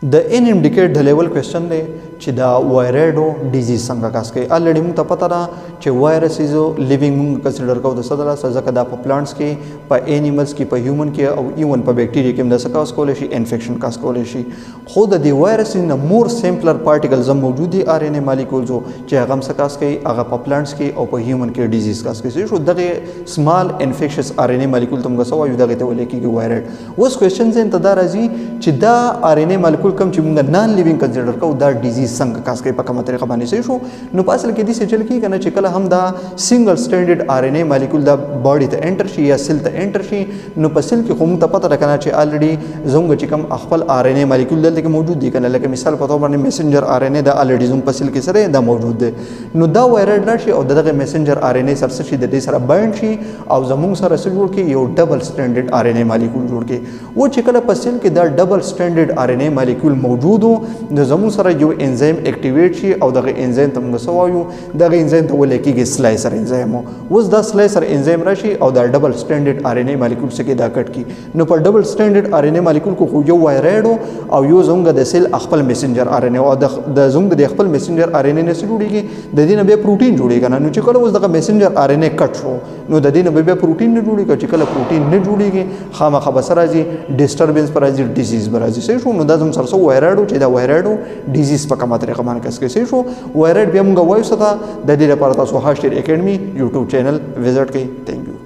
د ان انډیکیټ د لیول کوېسچن دی چې دا وایرایډو ډیزیز څنګه کاس کوي. الریډي موږ ته پته ده چې وایرس از لیوینګ موږ کنسیډر کوو د څه د لاسه ځکه دا په پلانټس کې په اینیملز کې په هیومن کې او ایون په بیکټیریا کې هم د څه کاس کولی شي انفیکشن کاس کولی شي. خو د دې وایرس نه مور سیمپلر پارټیکلز هم موجود دي آر ان اے مالیکولز چې هغه هم څه کاس کوي هغه په پلانټس کې او په هیومن کې ډیزیز کاس کوي. شو دغه سمال انفیکشس آر ان اے مالیکول ته موږ څه وایو دغه ته ویل کېږي وایرایډ. اوس کوېسچن ځین ته دا راځي چې دا آر ان اے مالیکول کوم چې موږ نان لیوینګ کنسیډر کوو دا ډیزیز څنګه کاس کوي په کومه طریقه باندې صحیح شو. نو په اصل کې دې څه چل کېږي کنه چې کله هم دا سنگل سټینډرډ آر ان اے مالیکول دا باډي ته انټر شي یا سیل ته انټر شي نو په سیل کې خو موږ ته پته ده کنه چې الریډي زموږ چې کوم خپل آر ان اے مالیکول دلته کې موجود دي کنه لکه مثال په توګه باندې میسنجر آر ان اے دا الریډي زموږ په سیل کې سره دا موجود دی. نو دا وایرایډ راشي او دغه میسنجر آر ان اے سره شي د دې سره بایند شي او زموږ سره سره جوړ کې یو ډبل سټینډرډ آر ان اے مالیکول جوړ کې. و چې کله په سیل کې دا ډبل سټینډرډ آر ان اے مالیکول موجود وو نو زموږ سره یو انزایم اکټیویټ شي او دغه انزایم ته موږ څه وایو دغه انزایم ته ویل کېږي سلایسر انزایم. اوس دا سلایسر انزایم راشي او دا ډبل سټینډرډ آر ان اے مالیکول څخه دا کټ کی. نو په ډبل سټینډرډ آر ان اے مالیکول کو خو یو وایرایډ او یو زموږ د سیل خپل میسنجر آر ان اے او د زموږ د خپل میسنجر آر ان اے نه جوړیږي د دې نه به پروتین جوړیږي. نو چې کله اوس دغه میسنجر آر ان اے کټ شو نو د دې نه به پروتین نه جوړیږي. چې کله پروتین نه جوړیږي خامخا به سره راځي ډیسټربنس پر راځي ډیزیز به راځي صحیح شو. نو دا زموږ سره وایرایډ چې دا وایرایډ ډیزیز په کومه طریقه باندې کس کوي صحیح شو. وایرایډ بیا موږ وایو څه ده د دې لپاره تاسو هاشټیر اکیډمي یوټیوب چینل وزټ کړئ. تھینک یو.